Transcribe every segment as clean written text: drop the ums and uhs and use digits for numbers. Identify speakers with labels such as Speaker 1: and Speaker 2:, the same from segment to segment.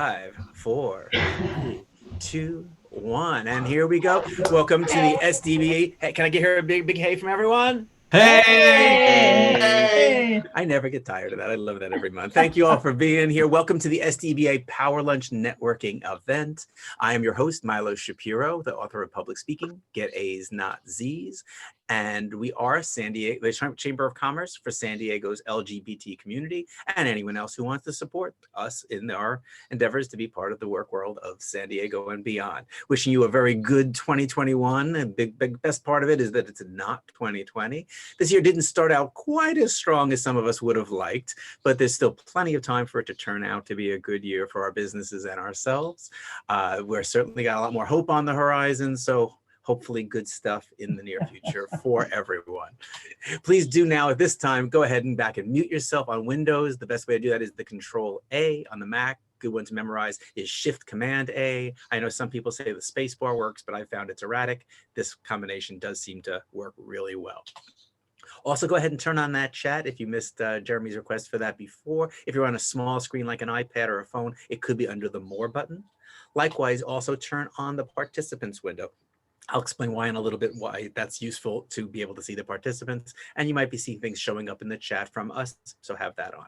Speaker 1: 5, 4, 3, 2, 1, and here we go. Welcome to the SDBA. Hey, can I get here a big hey from everyone?
Speaker 2: Hey!
Speaker 1: Hey! I never get tired of that. I love that every month. Thank you all for being here. Welcome to the SDEBA Power Lunch networking event. I am your host, Milo Shapiro, the author of Public Speaking, Get A's, Not Z's. And we are the Chamber of Commerce for San Diego's LGBT community and anyone else who wants to support us in our endeavors to be part of the work world of San Diego and beyond. Wishing you a very good 2021. And big best part of it is that it's not 2020. This year didn't start out quite as strong as some of us would have liked, but there's still plenty of time for it to turn out to be a good year for our businesses and ourselves. We're certainly got a lot more hope on the horizon, so hopefully good stuff in the near future for everyone. Please do now at this time, go ahead and back and mute yourself on Windows. The best way to do that is the Control A on the Mac. Good one to memorize is Shift Command A. I know some people say the space bar works, but I found it's erratic. This combination does seem to work really well. Also, go ahead and turn on that chat if you missed Jeremy's request for that before. If you're on a small screen like an iPad or a phone, it could be under the More button. Likewise, also turn on the participants window. I'll explain why in a little bit why that's useful to be able to see the participants, and you might be seeing things showing up in the chat from us, so have that on.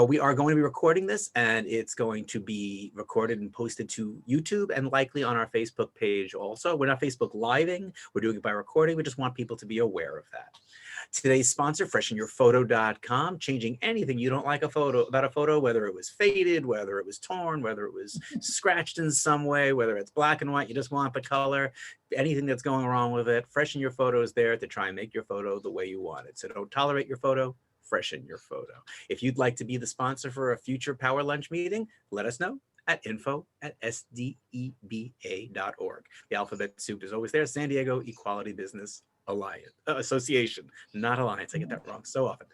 Speaker 1: We are going to be recording this, and it's going to be recorded and posted to YouTube and likely on our Facebook page also. We're not Facebook living, we're doing it by recording. We just want people to be aware of that. Today's sponsor, freshenyourphoto.com, changing anything you don't like about a photo, whether it was faded, whether it was torn, whether it was scratched in some way, whether it's black and white, you just want the color, anything that's going wrong with it. Freshen Your Photo is there to try and make your photo the way you want it. So don't tolerate your photo, freshen your photo. If you'd like to be the sponsor for a future Power Lunch meeting, let us know at info@sdeba.org. The alphabet soup is always there. San Diego Equality Business Association, not Alliance. I get that wrong so often.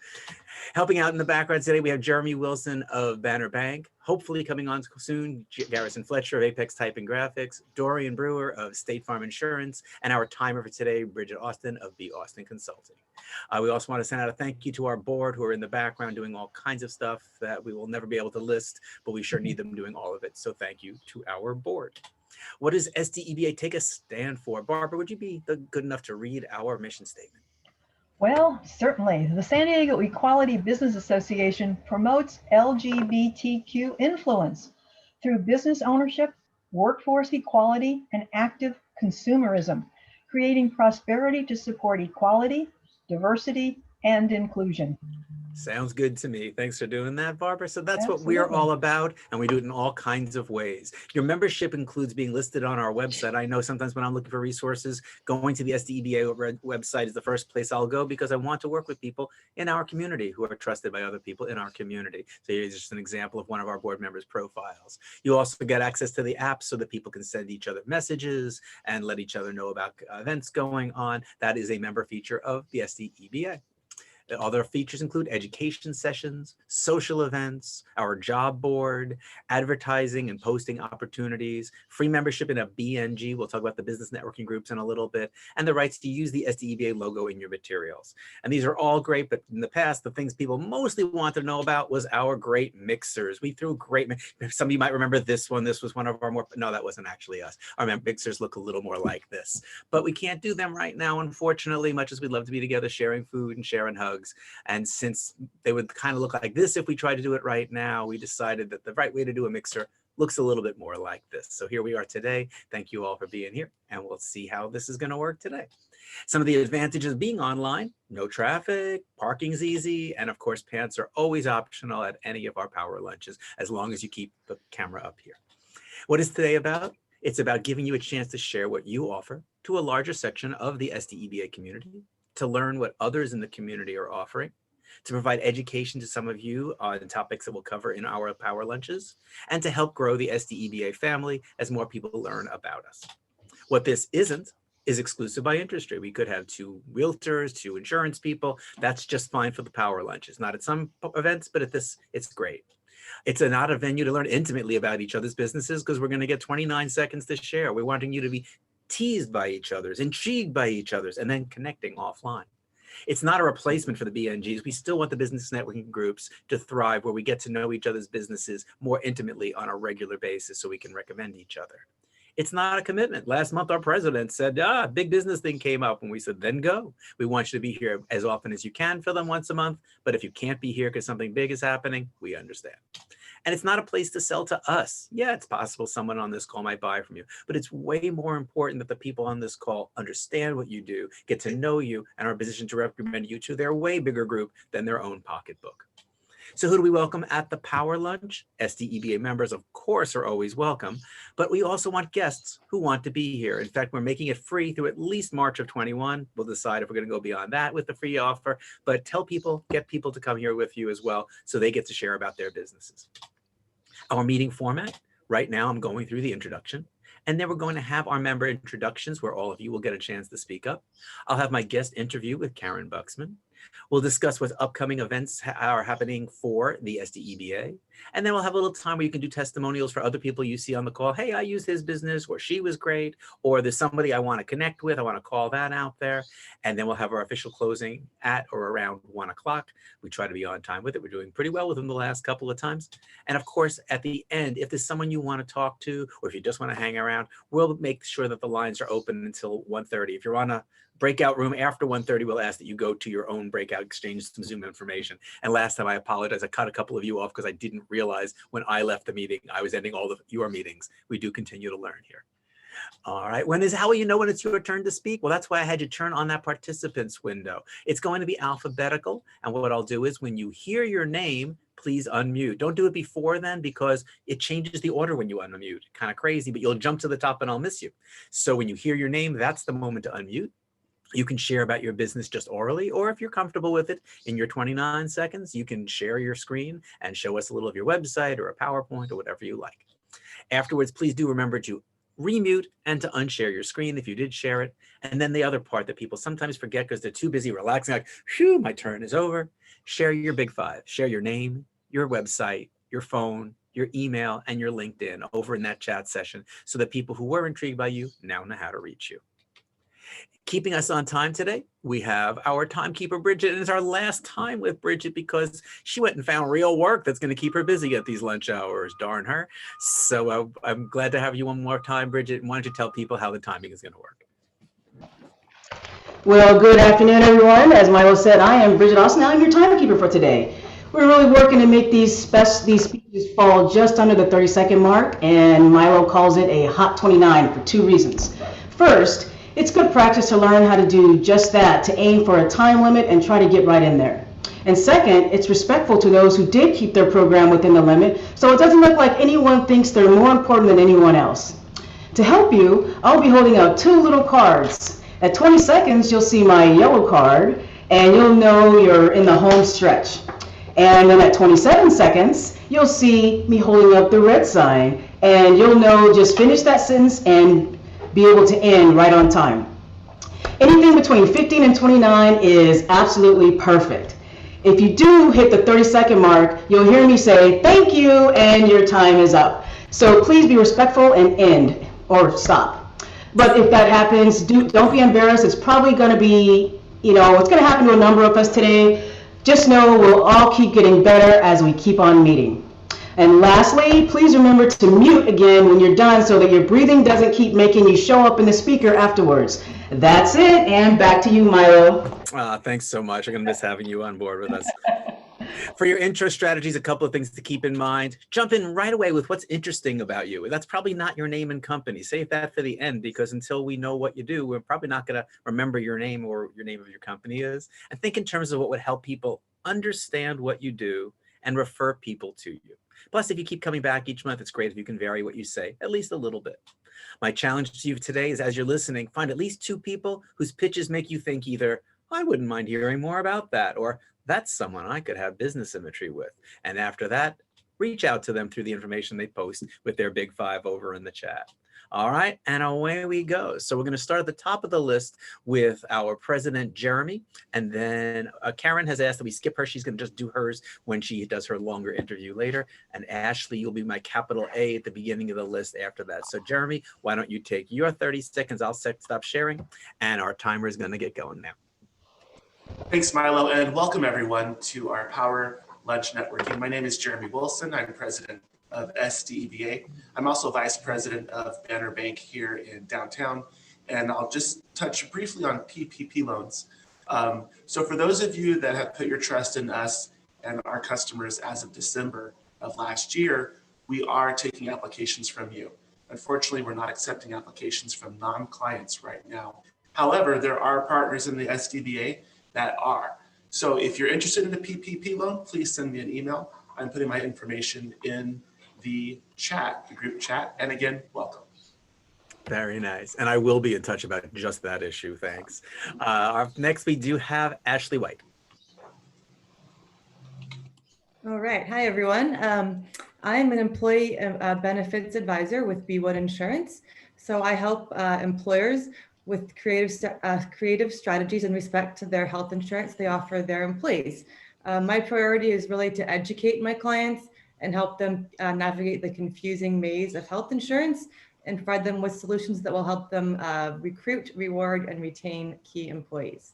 Speaker 1: Helping out in the background today, we have Jeremy Wilson of Banner Bank, hopefully coming on soon, Garrison Fletcher of Apex Typing Graphics, Dorian Brewer of State Farm Insurance, and our timer for today, Bridget Austin of B. Austin Consulting. We also want to send out a thank you to our board who are in the background doing all kinds of stuff that we will never be able to list, but we sure need them doing all of it. So thank you to our board. What does SDEBA take a stand for? Barbara, would you be good enough to read our mission statement?
Speaker 2: Well, certainly. The San Diego Equality Business Association promotes LGBTQ influence through business ownership, workforce equality, and active consumerism, creating prosperity to support equality, diversity, and inclusion.
Speaker 1: Sounds good to me. Thanks for doing that, Barbara. So that's what we're
Speaker 2: Absolutely.
Speaker 1: all about, and we do it in all kinds of ways. Your membership includes being listed on our website. I know sometimes when I'm looking for resources, going to the SDEBA website is the first place I'll go because I want to work with people in our community who are trusted by other people in our community. So here's just an example of one of our board members' profiles. You also get access to the app so that people can send each other messages and let each other know about events going on. That is a member feature of the SDEBA. Other features include education sessions, social events, our job board, advertising and posting opportunities, free membership in a BNG. We'll talk about the business networking groups in a little bit, and the rights to use the SDEBA logo in your materials. And these are all great, but in the past, the things people mostly wanted to know about was our great mixers. We threw great, some of you might remember this one. This was one of our more, no, that wasn't actually us. Our mixers look a little more like this, but we can't do them right now, unfortunately, much as we'd love to be together sharing food and sharing hugs. And since they would kind of look like this if we tried to do it right now, we decided that the right way to do a mixer looks a little bit more like this. So here we are today. Thank you all for being here, and we'll see how this is going to work today. Some of the advantages of being online: no traffic, parking's easy, and of course, pants are always optional at any of our power lunches, as long as you keep the camera up here. What is today about? It's about giving you a chance to share what you offer to a larger section of the SDEBA community, to learn what others in the community are offering, to provide education to some of you on topics that we'll cover in our power lunches, and to help grow the SDEBA family as more people learn about us. What this isn't is exclusive by industry. We could have 2 realtors, 2 insurance people. That's just fine for the power lunches. Not at some events, but at this, it's great. It's not a venue to learn intimately about each other's businesses because we're going to get 29 seconds to share. We're wanting you to be teased by each other's, intrigued by each other's, and then connecting offline. It's not a replacement for the BNGs. We still want the business networking groups to thrive, where we get to know each other's businesses more intimately on a regular basis so we can recommend each other. It's not a commitment. Last month, our president said, big business thing came up. And we said, then go. We want you to be here as often as you can for them once a month. But if you can't be here because something big is happening, we understand. And it's not a place to sell to us. Yeah, it's possible someone on this call might buy from you, but it's way more important that the people on this call understand what you do, get to know you, and are in a position to recommend you to their way bigger group than their own pocketbook. So who do we welcome at the Power Lunch? SDEBA members, of course, are always welcome, but we also want guests who want to be here. In fact, we're making it free through at least March of 21. We'll decide if we're going to go beyond that with the free offer, but tell people, get people to come here with you as well so they get to share about their businesses. Our meeting format, right now I'm going through the introduction, and then we're going to have our member introductions where all of you will get a chance to speak up. I'll have my guest interview with Karyn Buxman. We'll discuss what upcoming events are happening for the SDEBA. And then we'll have a little time where you can do testimonials for other people you see on the call. Hey, I use his business, or she was great, or there's somebody I want to connect with. I want to call that out there. And then we'll have our official closing at or around 1 o'clock. We try to be on time with it. We're doing pretty well with them the last couple of times. And of course, at the end, if there's someone you want to talk to, or if you just want to hang around, we'll make sure that the lines are open until 1:30. If you're on a breakout room after 1:30, we'll ask that you go to your own breakout, exchange some Zoom information. And last time, I apologize, I cut a couple of you off because I didn't realize when I left the meeting, I was ending all of your meetings. We do continue to learn here. All right, how will you know when it's your turn to speak? Well, that's why I had you turn on that participants window. It's going to be alphabetical. And what I'll do is when you hear your name, please unmute. Don't do it before then, because it changes the order when you unmute. Kind of crazy, but you'll jump to the top and I'll miss you. So when you hear your name, that's the moment to unmute. You can share about your business just orally, or if you're comfortable with it, in your 29 seconds, you can share your screen and show us a little of your website or a PowerPoint or whatever you like. Afterwards, please do remember to remute and to unshare your screen if you did share it. And then the other part that people sometimes forget because they're too busy relaxing, like, phew, my turn is over. Share your big five. Share your name, your website, your phone, your email, and your LinkedIn over in that chat session so that people who were intrigued by you now know how to reach you. Keeping us on time today, we have our timekeeper, Bridget, and it's our last time with Bridget because she went and found real work that's going to keep her busy at these lunch hours, darn her. So I'm glad to have you one more time, Bridget, and why don't you tell people how the timing is going to work?
Speaker 3: Well, good afternoon, everyone. As Milo said, I am Bridget Austin. I'm your timekeeper for today. We're really working to make these speeches fall just under the 30-second mark, and Milo calls it a hot 29 for two reasons. First, it's good practice to learn how to do just that, to aim for a time limit and try to get right in there. And second, it's respectful to those who did keep their program within the limit, so it doesn't look like anyone thinks they're more important than anyone else. To help you, I'll be holding out two little cards. At 20 seconds, you'll see my yellow card, and you'll know you're in the home stretch. And then at 27 seconds, you'll see me holding up the red sign, and you'll know just finish that sentence and be able to end right on time. Anything between 15 and 29 is absolutely perfect. If you do hit the 30-second mark, you'll hear me say, thank you, and your time is up. So please be respectful and end, or stop. But if that happens, don't be embarrassed. It's probably going to be, it's going to happen to a number of us today. Just know we'll all keep getting better as we keep on meeting. And lastly, please remember to mute again when you're done so that your breathing doesn't keep making you show up in the speaker afterwards. That's it, and back to you, Milo.
Speaker 1: Thanks so much. I'm going to miss having you on board with us. For your intro strategies, a couple of things to keep in mind. Jump in right away with what's interesting about you. That's probably not your name and company. Save that for the end, because until we know what you do, we're probably not going to remember your name or your name of your company is. And think in terms of what would help people understand what you do and refer people to you. Plus, if you keep coming back each month, it's great if you can vary what you say, at least a little bit. My challenge to you today is, as you're listening, find at least two people whose pitches make you think either, I wouldn't mind hearing more about that, or that's someone I could have business symmetry with. And after that, reach out to them through the information they post with their big five over in the chat. All right, and away we go. So we're going to start at the top of the list with our president, Jeremy. And then Karyn has asked that we skip her. She's going to just do hers when she does her longer interview later. And Ashley, you'll be my capital A at the beginning of the list after that. So Jeremy, why don't you take your 30 seconds? I'll stop sharing, and our timer is going to get going now.
Speaker 4: Thanks, Milo, and welcome everyone to our Power Lunch Networking. My name is Jeremy Wilson. I'm president of SDEBA. I'm also vice president of Banner Bank here in downtown, and I'll just touch briefly on PPP loans. So for those of you that have put your trust in us and our customers as of December of last year, we are taking applications from you. Unfortunately, we're not accepting applications from non-clients right now. However, there are partners in the SDBA that are. So if you're interested in a PPP loan, please send me an email. I'm putting my information in the chat, the group chat. And again, welcome.
Speaker 1: Very nice. And I will be in touch about just that issue. Thanks. Next, we do have Ashley White.
Speaker 5: All right. Hi, everyone. I'm an employee benefits advisor with Bewood Insurance. So I help employers with creative strategies in respect to their health insurance they offer their employees. My priority is really to educate my clients and help them navigate the confusing maze of health insurance and provide them with solutions that will help them recruit, reward, and retain key employees.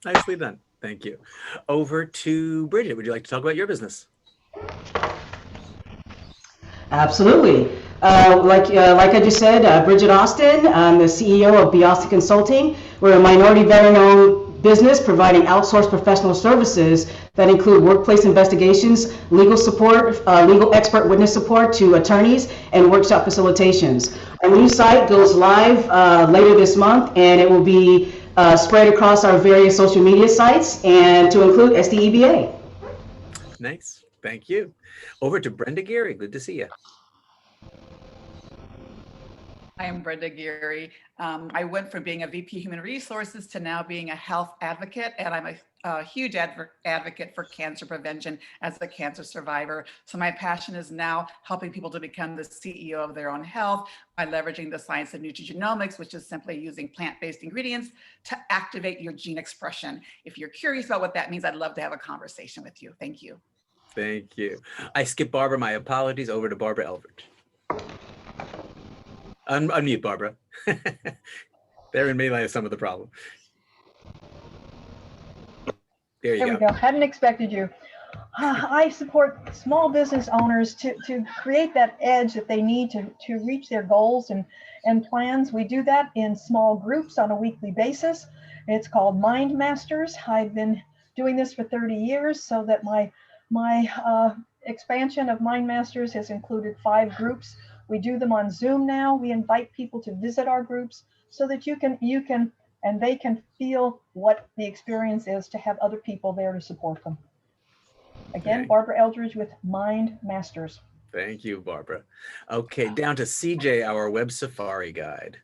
Speaker 1: Nicely done. Thank you. Over to Bridget. Would you like to talk about your business?
Speaker 3: Absolutely. Like I just said, Bridget Austin, I'm the CEO of Austin Consulting. We're a minority veteran-owned business providing outsourced professional services that include workplace investigations, legal support, legal expert witness support to attorneys, and workshop facilitations. Our new site goes live later this month, and it will be spread across our various social media sites and to include SDEBA.
Speaker 1: Nice. Thank you. Over to Brenda Geary. Good to see you.
Speaker 6: I am Brenda Geary. I went from being a VP Human Resources to now being a health advocate, and I'm a huge advocate for cancer prevention as a cancer survivor. So my passion is now helping people to become the CEO of their own health by leveraging the science of nutrigenomics, which is simply using plant-based ingredients to activate your gene expression. If you're curious about what that means, I'd love to have a conversation with you. Thank you.
Speaker 1: Thank you. I skipped Barbara. My apologies. Over to Barbara Elbert. Unmute, Barbara. Therein may lie some of the problem. There
Speaker 2: we go. Hadn't expected you. I support small business owners to create that edge that they need to reach their goals and plans. We do that in small groups on a weekly basis. It's called Mind Masters. I've been doing this for 30 years, so that my expansion of Mind Masters has included 5 groups. We do them on Zoom now. We invite people to visit our groups so that you can and they can feel what the experience is to have other people there to support them. Again, okay. Barbara Eldridge with Mind Masters.
Speaker 1: Thank you, Barbara. Okay, down to CJ, our web safari guide.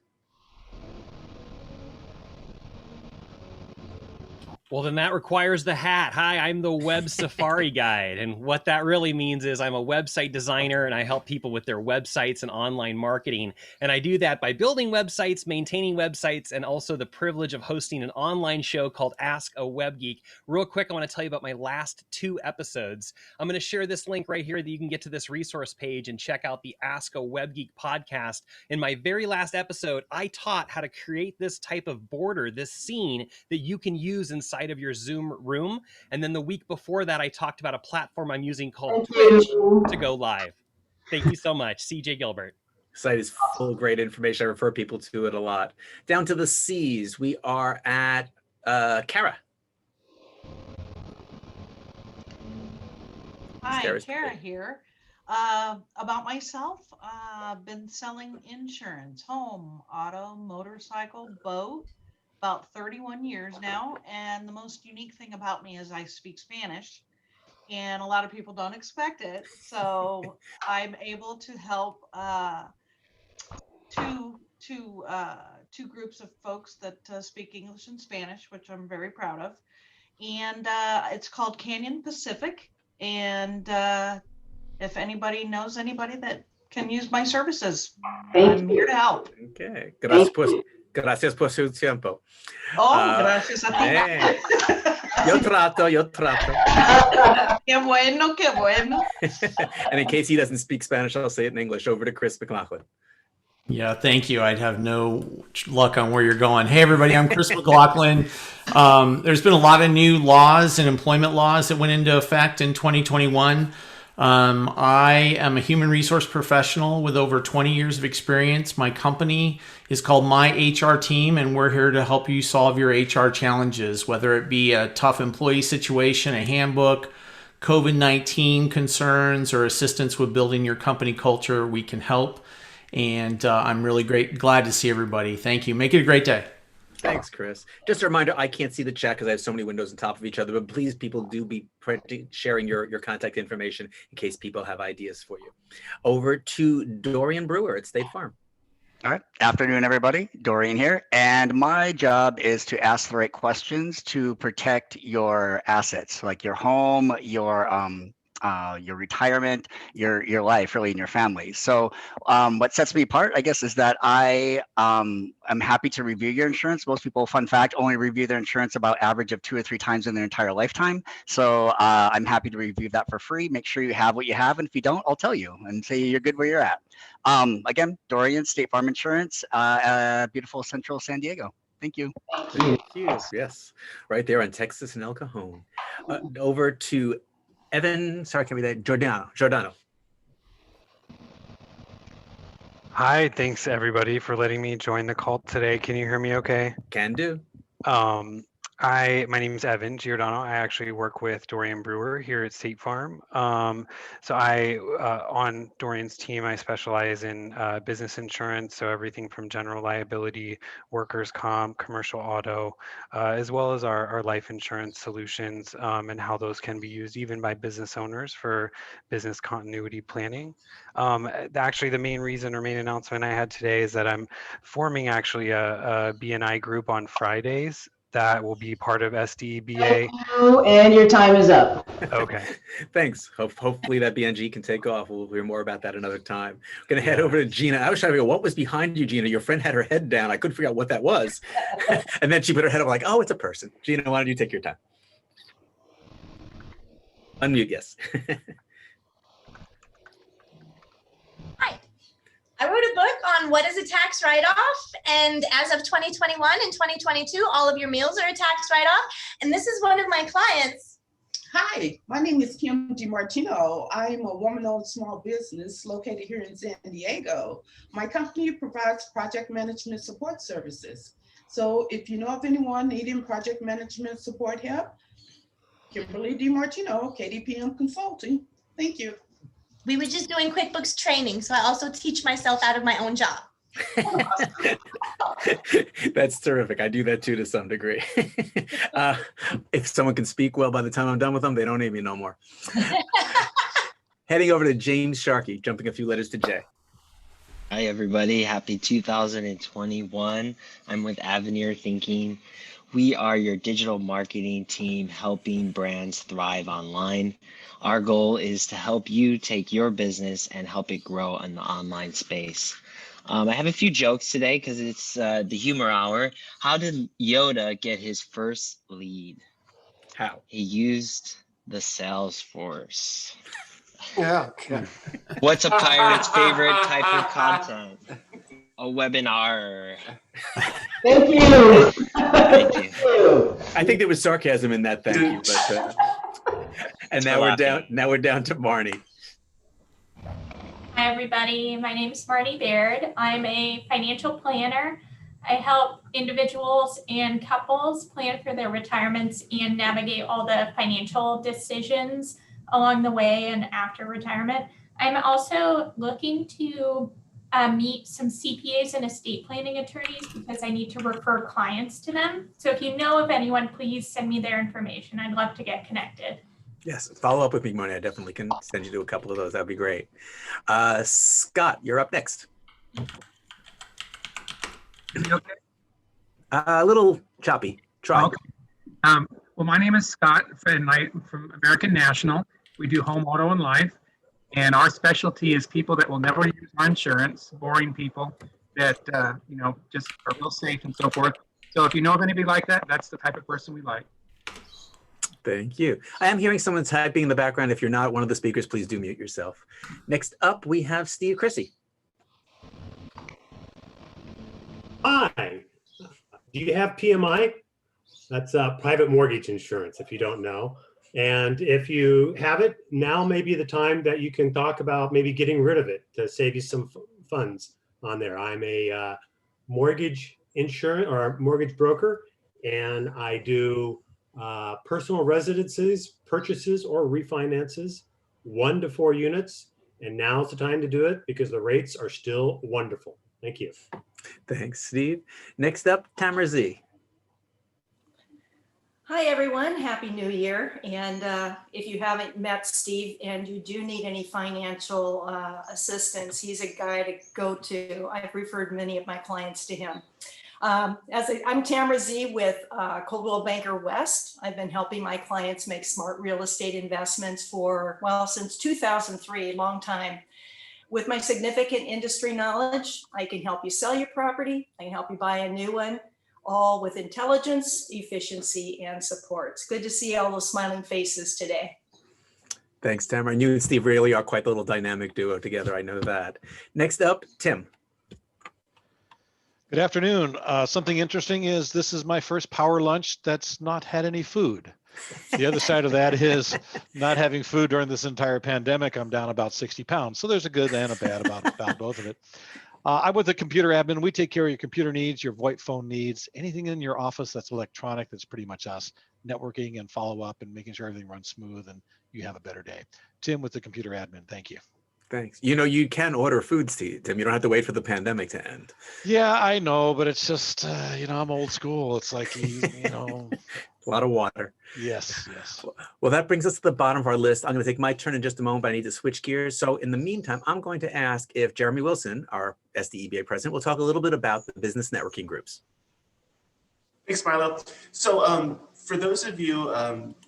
Speaker 7: Well, then that requires the hat. Hi, I'm the Web Safari Guide. And what that really means is I'm a website designer and I help people with their websites and online marketing. And I do that by building websites, maintaining websites, and also the privilege of hosting an online show called Ask a Web Geek. Real quick, I want to tell you about my last 2 episodes. I'm going to share this link right here that you can get to this resource page and check out the Ask a Web Geek podcast. In my very last episode, I taught how to create this type of border, this scene that you can use inside of your Zoom room. And then the week before that, I talked about a platform I'm using called Twitch to go live. Thank you so much, CJ Gilbert.
Speaker 1: Site is full of great information. I refer people to it a lot. Down to the C's, we are at Kara.
Speaker 8: Hi, Kara here. About myself, I've been selling insurance, home, auto, motorcycle, boat, about 31 years now. And the most unique thing about me is I speak Spanish, and a lot of people don't expect it. So I'm able to help two groups of folks that speak English and Spanish, which I'm very proud of. And it's called Canyon Pacific. And if anybody knows anybody that can use my services, I'm here to help.
Speaker 1: Okay. Gracias por su tiempo.
Speaker 8: Oh, gracias a ti.
Speaker 1: Yo trato.
Speaker 8: Qué bueno, qué bueno.
Speaker 1: And in case he doesn't speak Spanish, I'll say it in English. Over to Chris McLaughlin.
Speaker 9: Yeah, thank you. I'd have no luck on where you're going. Hey, everybody, I'm Chris McLaughlin. There's been a lot of new laws and employment laws that went into effect in 2021. I am a human resource professional with over 20 years of experience. My company is called My HR Team, and we're here to help you solve your HR challenges, whether it be a tough employee situation, a handbook, COVID-19 concerns, or assistance with building your company culture. We can help. And I'm really glad to see everybody. Thank you. Make it a great day.
Speaker 1: Thanks, Chris. Just a reminder, I can't see the chat because I have so many windows on top of each other, but please, people, do be sharing your contact information in case people have ideas for you. Over to Dorian Brewer at State Farm.
Speaker 10: All right. Afternoon, everybody. Dorian here. And my job is to ask the right questions to protect your assets, like your home, your retirement, your life, really, and your family. So what sets me apart, I guess, is that I am happy to review your insurance. Most people, fun fact, only review their insurance about average of 2 or 3 times in their entire lifetime. So I'm happy to review that for free. Make sure you have what you have. And if you don't, I'll tell you and say you're good where you're at. Again, Dorian, State Farm Insurance, beautiful Central San Diego. Thank you.
Speaker 1: Thank you. Yes, right there on Texas and El Cajon. Over to Evan, sorry, can we that Giordano.
Speaker 11: Hi, thanks everybody for letting me join the call today. Can you hear me okay?
Speaker 1: Can do.
Speaker 11: My name is Evan Giordano. I actually work with Dorian Brewer here at State Farm. So on Dorian's team, I specialize in business insurance, so everything from general liability, workers' comp, commercial auto, as well as our life insurance solutions and how those can be used even by business owners for business continuity planning. Actually, the main reason or main announcement I had today is that I'm forming actually a BNI group on Fridays that will be part of SDEBA.
Speaker 3: Thank you, and your time is up.
Speaker 11: Okay.
Speaker 1: Thanks. Hopefully that BNG can take off. We'll hear more about that another time. I'm going to head over to Gina. I was trying to figure out what was behind you, Gina. Your friend had her head down. I couldn't figure out what that was. And then she put her head up like, oh, it's a person. Gina, why don't you take your time? Unmute, yes.
Speaker 12: Hi. I wrote a book on what is a tax write-off, and as of 2021 and 2022, all of your meals are a tax write-off, and this is one of my clients.
Speaker 13: Hi, my name is Kim DiMartino. I'm a woman-owned small business located here in San Diego. My company provides project management support services. So if you know of anyone needing project management support help, Kimberly DiMartino, KDPM Consulting. Thank you.
Speaker 12: We were just doing QuickBooks training, so I also teach myself out of my own job.
Speaker 1: That's terrific. I do that too to some degree. If someone can speak well by the time I'm done with them, they don't need me no more. Heading over to James Sharkey, jumping a few letters to J.
Speaker 14: Hi, everybody. Happy 2021. I'm with Avenir Thinking. We are your digital marketing team helping brands thrive online. Our goal is to help you take your business and help it grow in the online space. I have a few jokes today because it's the humor hour. How did Yoda get his first lead?
Speaker 1: How?
Speaker 14: He used the Salesforce.
Speaker 15: Yeah. Okay.
Speaker 14: What's a pirate's favorite type of content? A webinar.
Speaker 3: Thank you.
Speaker 14: Thank you.
Speaker 1: I think there was sarcasm in that thank you, but and now we're down to Marnie.
Speaker 16: Hi, everybody. My name is Marnie Baird. I'm a financial planner. I help individuals and couples plan for their retirements and navigate all the financial decisions along the way and after retirement. I'm also looking to meet some CPAs and estate planning attorneys because I need to refer clients to them. So if you know of anyone, please send me their information. I'd love to get connected.
Speaker 1: Yes, follow up with me, Marnie. I definitely can send you to a couple of those. That'd be great. Scott, you're up next.
Speaker 17: Okay.
Speaker 1: A little choppy. Try.
Speaker 17: Okay. Well, my name is Scott, and I'm from American National. We do home, auto, and life. And our specialty is people that will never use our insurance, boring people that, just are real safe and so forth. So if you know of anybody like that, that's the type of person we like.
Speaker 1: Thank you. I am hearing someone typing in the background. If you're not one of the speakers, please do mute yourself. Next up, we have Steve Chrissy.
Speaker 18: PMI. Do you have PMI? That's private mortgage insurance, if you don't know. And if you have it, now may be the time that you can talk about maybe getting rid of it to save you some funds on there. I'm a mortgage insurance or a mortgage broker, and I do personal residences, purchases or refinances, 1 to 4 units. And now's the time to do it because the rates are still wonderful. Thank you.
Speaker 1: Thanks, Steve. Next up, Tamara Z.
Speaker 19: Hi, everyone. Happy New Year. And if you haven't met Steve and you do need any financial assistance, he's a guy to go to. I've referred many of my clients to him. I'm Tamara Z with Coldwell Banker West. I've been helping my clients make smart real estate investments for, well, since 2003, a long time. With my significant industry knowledge, I can help you sell your property. I can help you buy a new one, all with intelligence, efficiency, and support. It's good to see all those smiling faces today.
Speaker 1: Thanks, Tamara. And you and Steve really are quite the little dynamic duo together. I know that. Next up, Tim.
Speaker 20: Good afternoon. Something interesting is this is my first power lunch that's not had any food. The other side of that is not having food during this entire pandemic. I'm down about 60 pounds. So there's a good and a bad about both of it. I'm with the computer admin. We take care of your computer needs, your VoIP phone needs, anything in your office that's electronic, that's pretty much us. Networking and follow up and making sure everything runs smooth and you have a better day. Tim with the computer admin. Thank you.
Speaker 1: Thanks. You know, you can order food, Tim. You don't have to wait for the pandemic to end.
Speaker 20: Yeah, I know, but it's just, you know, I'm old school. It's like, you know.
Speaker 1: A lot of water.
Speaker 20: Yes, yes.
Speaker 1: Well, that brings us to the bottom of our list. I'm going to take my turn in just a moment, but I need to switch gears. So in the meantime, I'm going to ask if Jeremy Wilson, our SDEBA president, will talk a little bit about the business networking groups.
Speaker 4: Thanks, Milo. So for those of you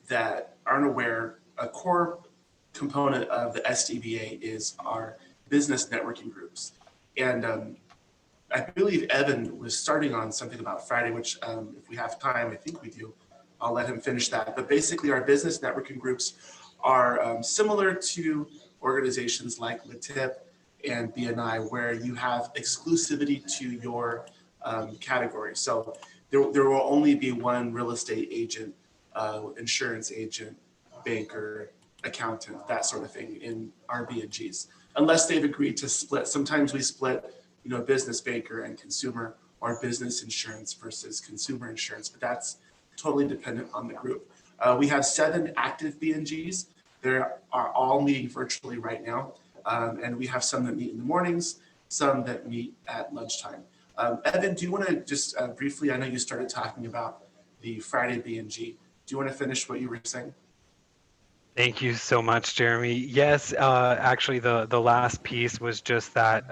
Speaker 4: that aren't aware, a core component of the SDEBA is our business networking groups. And I believe Evan was starting on something about Friday, which if we have time, I think we do, I'll let him finish that. But basically our business networking groups are similar to organizations like LATIP and BNI, where you have exclusivity to your category. So there will only be one real estate agent, insurance agent, banker, accountant, that sort of thing in our BNGs, unless they've agreed to split. Sometimes we split, you know, business banker and consumer, or business insurance versus consumer insurance, but that's totally dependent on the group. We have 7 active BNGs. They are all meeting virtually right now. And we have some that meet in the mornings, some that meet at lunchtime. Evan, do you want to just briefly, I know you started talking about the Friday BNG. Do you want to finish what you were saying?
Speaker 11: Thank you so much, Jeremy. Yes, actually, the last piece was just that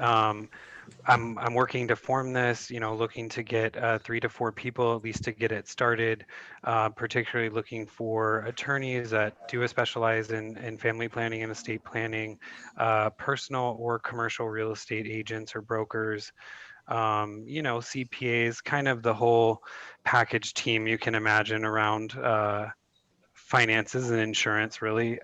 Speaker 11: I'm working to form this, you know, looking to get 3 to 4 people at least to get it started, particularly looking for attorneys that do specialize in family planning and estate planning, personal or commercial real estate agents or brokers, you know, CPAs, kind of the whole package team you can imagine around finances and insurance, really.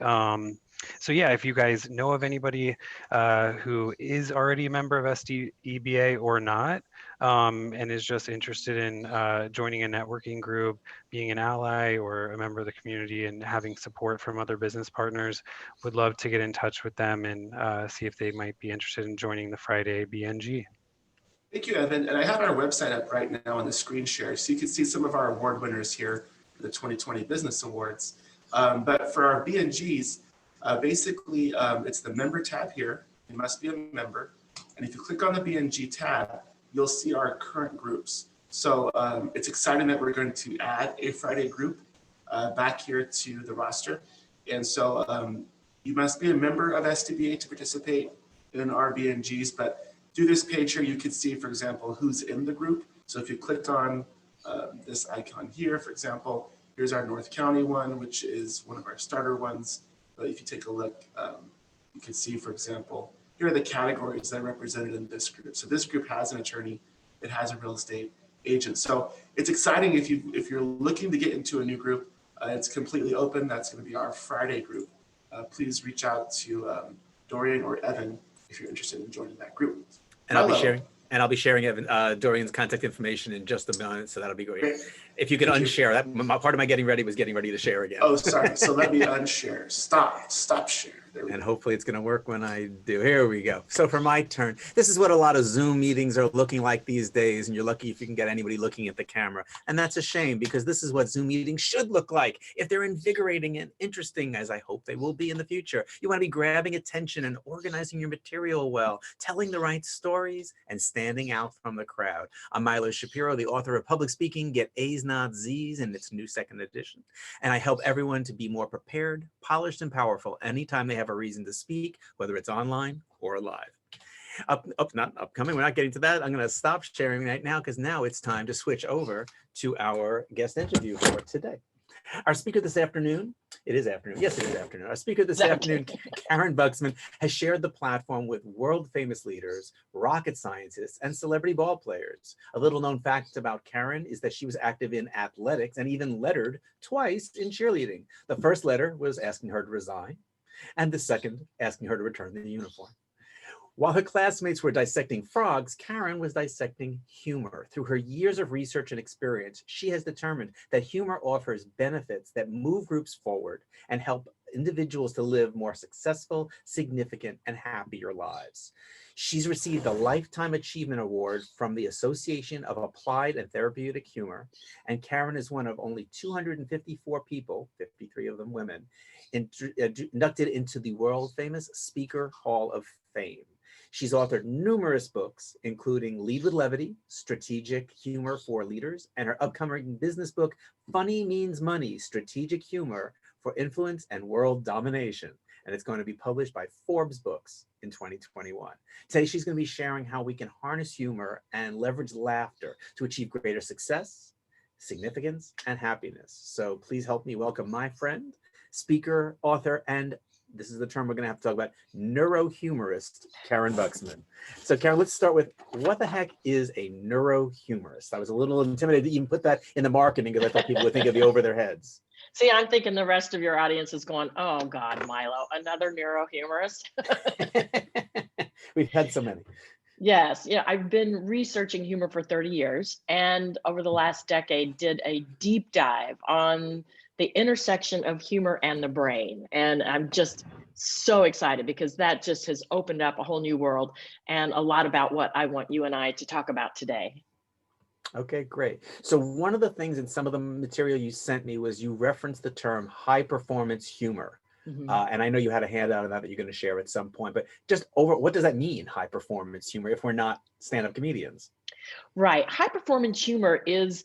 Speaker 11: So yeah, if you guys know of anybody who is already a member of SDEBA or not, and is just interested in joining a networking group, being an ally or a member of the community and having support from other business partners, would love to get in touch with them and see if they might be interested in joining the Friday BNG.
Speaker 4: Thank you, Evan. And I have our website up right now on the screen share, so you can see some of our award winners here for the 2020 Business Awards. But for our BNGs, basically, it's the member tab here. You must be a member. And if you click on the BNG tab, you'll see our current groups. So it's exciting that we're going to add a Friday group back here to the roster. And so you must be a member of SDBA to participate in our BNGs. But through this page here, you can see, for example, who's in the group. So if you clicked on this icon here, for example, here's our North County one, which is one of our starter ones. But if you take a look, you can see, for example, here are the categories that are represented in this group. So this group has an attorney, it has a real estate agent. So it's exciting if you're looking to get into a new group. It's completely open. That's going to be our Friday group. Please reach out to Dorian or Evan if you're interested in joining that group.
Speaker 1: And I'll be sharing. And I'll be sharing Dorian's contact information in just a minute, so that'll be great. If you could unshare that, part of my getting ready was getting ready to share again.
Speaker 4: Oh, sorry. So let me unshare. Stop share.
Speaker 1: And hopefully it's going to work when I do. Here we go. So for my turn, this is what a lot of Zoom meetings are looking like these days. And you're lucky if you can get anybody looking at the camera. And that's a shame, because this is what Zoom meetings should look like if they're invigorating and interesting, as I hope they will be in the future. You want to be grabbing attention and organizing your material well, telling the right stories, and standing out from the crowd. I'm Milo Shapiro, the author of Public Speaking, Get A's, Not Z's, in its new second edition. And I help everyone to be more prepared, polished, and powerful anytime they have a reason to speak, whether it's online or live. Not upcoming, we're not getting to that. I'm going to stop sharing right now, because now it's time to switch over to our guest interview for today. Our speaker this afternoon, yes, it is afternoon. Our speaker this afternoon, Karyn Buxman, has shared the platform with world famous leaders, rocket scientists, and celebrity ball players. A little known fact about Karyn is that she was active in athletics and even lettered twice in cheerleading. The first letter was asking her to resign, and the second asking her to return the uniform. While her classmates were dissecting frogs, Karyn was dissecting humor. Through her years of research and experience, she has determined that humor offers benefits that move groups forward and help individuals to live more successful, significant, and happier lives. She's received a Lifetime Achievement Award from the Association of Applied and Therapeutic Humor, and Karyn is one of only 254 people, 53 of them women, inducted into the world-famous Speaker Hall of Fame. She's authored numerous books, including Lead with Levity, Strategic Humor for Leaders, and her upcoming business book, Funny Means Money, Strategic Humor for Influence and World Domination. And it's going to be published by Forbes Books in 2021. Today, she's going to be sharing how we can harness humor and leverage laughter to achieve greater success, significance, and happiness. So please help me welcome my friend, speaker, author, and this is the term we're going to have to talk about, neurohumorist, Karyn Buxman. So Karyn, let's start with, what the heck is a neurohumorist? I was a little intimidated to even put that in the marketing, because I thought people would think it'd be over their heads.
Speaker 21: See, I'm thinking the rest of your audience is going, oh God, Milo, another neurohumorist.
Speaker 1: We've had so many.
Speaker 21: Yes, I've been researching humor for 30 years, and over the last decade did a deep dive on the intersection of humor and the brain. And I'm just so excited, because that just has opened up a whole new world, and a lot about what I want you and I to talk about today.
Speaker 1: Okay, great. So one of the things in some of the material you sent me was you referenced the term high performance humor.
Speaker 21: Mm-hmm.
Speaker 1: And I know you had a handout of that you're going to share at some point, but just what does that mean, high performance humor, if we're not stand-up comedians?
Speaker 21: Right. High performance humor is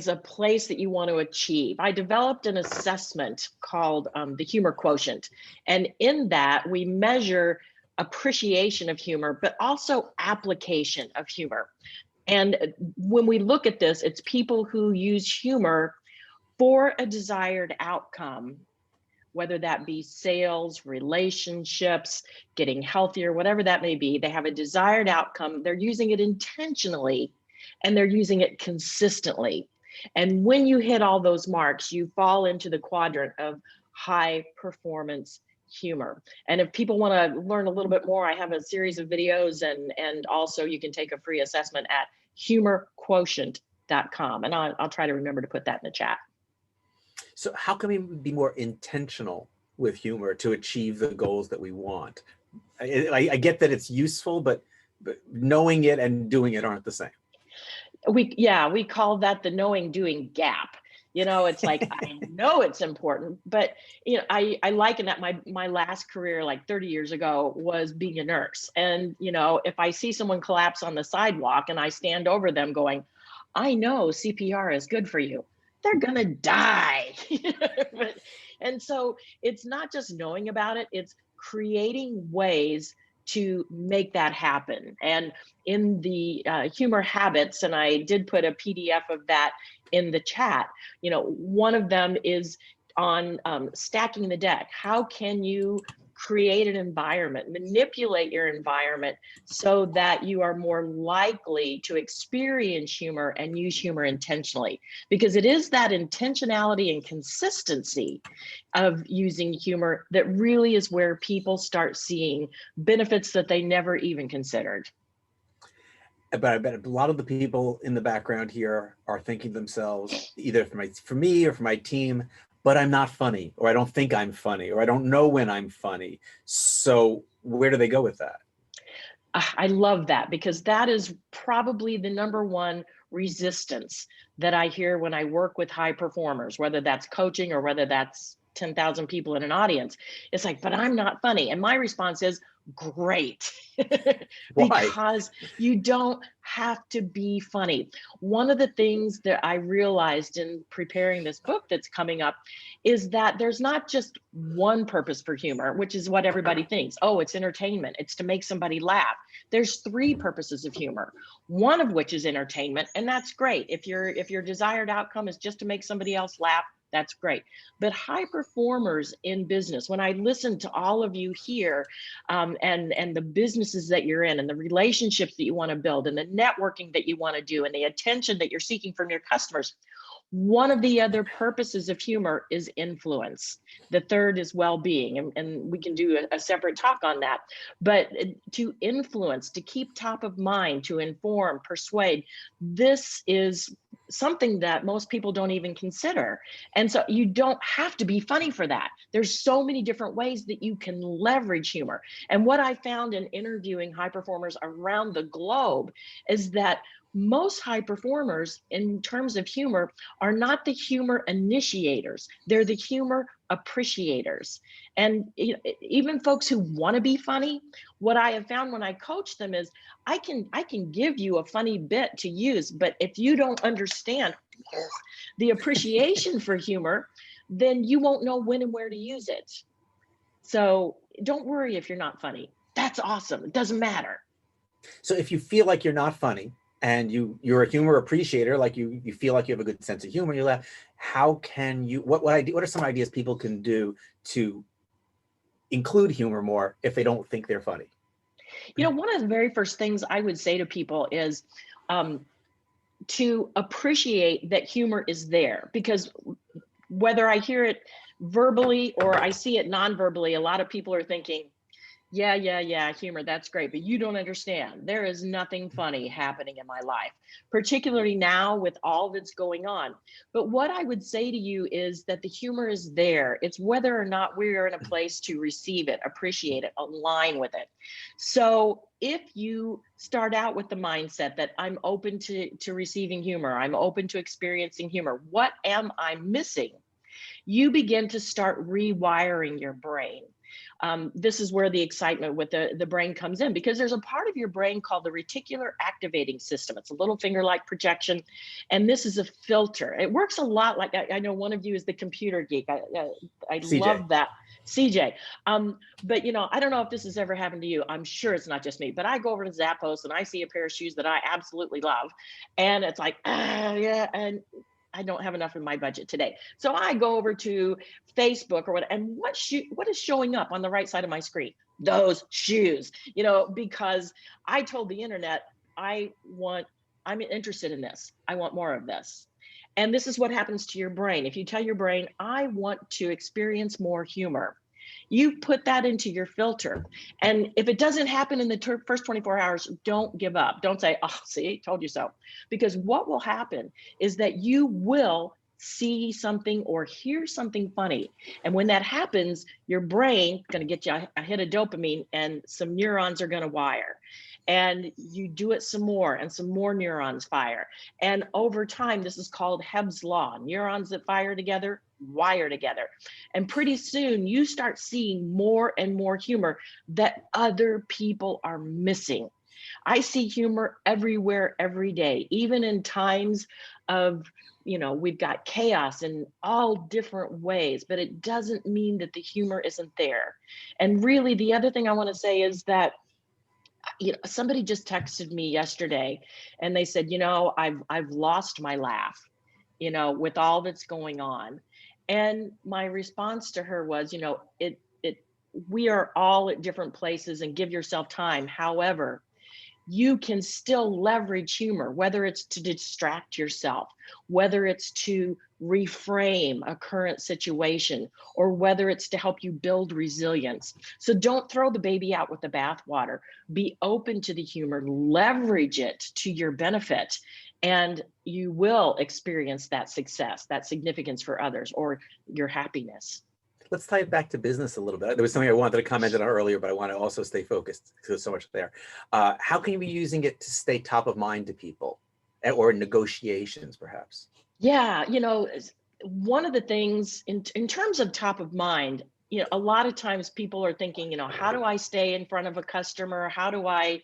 Speaker 21: a place that you want to achieve. I developed an assessment called the humor quotient. And in that, we measure appreciation of humor, but also application of humor. And when we look at this, it's people who use humor for a desired outcome, whether that be sales, relationships, getting healthier, whatever that may be. They have a desired outcome. They're using it intentionally, and they're using it consistently. And when you hit all those marks, you fall into the quadrant of high performance humor. And if people want to learn a little bit more, I have a series of videos, and also you can take a free assessment at humorquotient.com. And I'll try to remember to put that in the chat.
Speaker 1: So how can we be more intentional with humor to achieve the goals that we want? I get that it's useful, but knowing it and doing it aren't the same.
Speaker 21: We call that the knowing doing gap. It's like, I know it's important, but I liken that my last career, like 30 years ago, was being a nurse. And if I see someone collapse on the sidewalk and I stand over them going, I know CPR is good for you, they're gonna die. And so it's not just knowing about it, it's creating ways to make that happen. And in the humor habits, and I did put a PDF of that in the chat, one of them is on stacking the deck. How can you create an environment, manipulate your environment so that you are more likely to experience humor and use humor intentionally? Because it is that intentionality and consistency of using humor that really is where people start seeing benefits that they never even considered.
Speaker 1: But I bet a lot of the people in the background here are thinking to themselves, either for me or for my team, but I'm not funny, or I don't think I'm funny, or I don't know when I'm funny. So where do they go with that?
Speaker 21: I love that, because that is probably the number one resistance that I hear when I work with high performers, whether that's coaching or whether that's 10,000 people in an audience. It's like, but I'm not funny. And my response is, great.
Speaker 1: Why?
Speaker 21: Because you don't have to be funny. One of the things that I realized in preparing this book that's coming up is that there's not just one purpose for humor, which is what everybody thinks. Oh, it's entertainment. It's to make somebody laugh. There's three purposes of humor, one of which is entertainment, and that's great. If your desired outcome is just to make somebody else laugh, that's great. But high performers in business, when I listen to all of you here, and the businesses that you're in, and the relationships that you want to build, and the networking that you want to do, and the attention that you're seeking from your customers, one of the other purposes of humor is influence. The third is well-being, and we can do a separate talk on that. But to influence, to keep top of mind, to inform, persuade, this is something that most people don't even consider. And so you don't have to be funny for that. There's so many different ways that you can leverage humor. And what I found in interviewing high performers around the globe is that most high performers in terms of humor are not the humor initiators. They're the humor appreciators. And even folks who want to be funny, what I have found when I coach them is I can give you a funny bit to use, but if you don't understand the appreciation for humor, then you won't know when and where to use it. So don't worry if you're not funny. That's awesome. It doesn't matter.
Speaker 1: So if you feel like you're not funny, and you're a humor appreciator, like you feel like you have a good sense of humor, you laugh, how can you, what are some ideas people can do to include humor more if they don't think they're funny?
Speaker 21: You know, one of the very first things I would say to people is to appreciate that humor is there, because whether I hear it verbally or I see it non-verbally, a lot of people are thinking, yeah, humor, that's great, but you don't understand. There is nothing funny happening in my life, particularly now with all that's going on. But what I would say to you is that the humor is there. It's whether or not we're in a place to receive it, appreciate it, align with it. So if you start out with the mindset that I'm open to receiving humor, I'm open to experiencing humor, what am I missing? You begin to start rewiring your brain. This is where the excitement with the brain comes in, because there's a part of your brain called the reticular activating system. It's a little finger-like projection, and this is a filter. It works a lot like, I know one of you is the computer geek. I love that. CJ. But you know, I don't know if this has ever happened to you. I'm sure it's not just me, but I go over to Zappos and I see a pair of shoes that I absolutely love. And it's like, yeah, and I don't have enough in my budget today. So I go over to Facebook or what, and what is showing up on the right side of my screen? Those shoes, you know, because I told the internet, I'm interested in this. I want more of this. And this is what happens to your brain. If you tell your brain, I want to experience more humor, you put that into your filter. And if it doesn't happen in the first 24 hours, don't give up. Don't say, oh, see, told you so. Because what will happen is that you will see something or hear something funny. And when that happens, your brain is going to get you a hit of dopamine and some neurons are going to wire. And you do it some more and some more neurons fire. And over time, this is called Hebb's law. Neurons that fire together, wire together. And pretty soon you start seeing more and more humor that other people are missing. I see humor everywhere, every day, even in times of, you know, we've got chaos in all different ways, but it doesn't mean that the humor isn't there. And really, the other thing I want to say is that, you know, somebody just texted me yesterday and they said, you know, I've lost my laugh, you know, with all that's going on. And my response to her was, you know, we are all at different places and give yourself time. However, you can still leverage humor, whether it's to distract yourself, whether it's to reframe a current situation, or whether it's to help you build resilience. So don't throw the baby out with the bathwater. Be open to the humor, leverage it to your benefit, and you will experience that success, that significance for others, or your happiness.
Speaker 1: Let's tie it back to business a little bit. There was something I wanted to comment on earlier, but I want to also stay focused because there's so much there. How can you be using it to stay top of mind to people, or negotiations perhaps?
Speaker 21: Yeah, one of the things in terms of top of mind, a lot of times people are thinking, how do I stay in front of a customer? How do I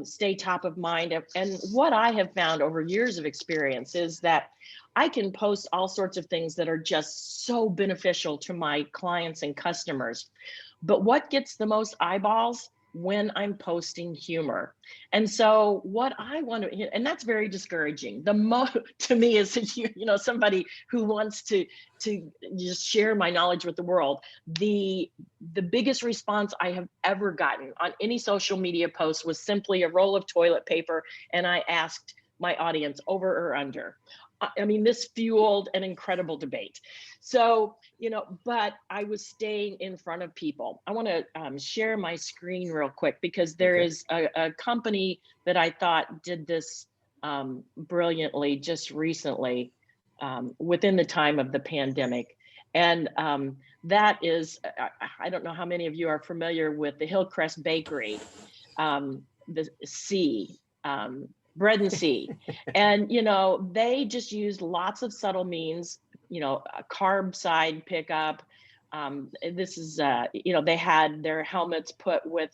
Speaker 21: stay top of mind? And what I have found over years of experience is that I can post all sorts of things that are just so beneficial to my clients and customers. But what gets the most eyeballs? When I'm posting humor. And so what I want to, and that's very discouraging. The most to me is, somebody who wants to just share my knowledge with the world. The biggest response I have ever gotten on any social media post was simply a roll of toilet paper. And I asked my audience over or under. I mean, this fueled an incredible debate. So, but I was staying in front of people. I want to share my screen real quick because there is a company that I thought did this brilliantly just recently within the time of the pandemic. And that is, I don't know how many of you are familiar with the Hillcrest Bakery, the C. Bread and C. And, they just used lots of subtle means, a carb side pickup. This is, they had their helmets put with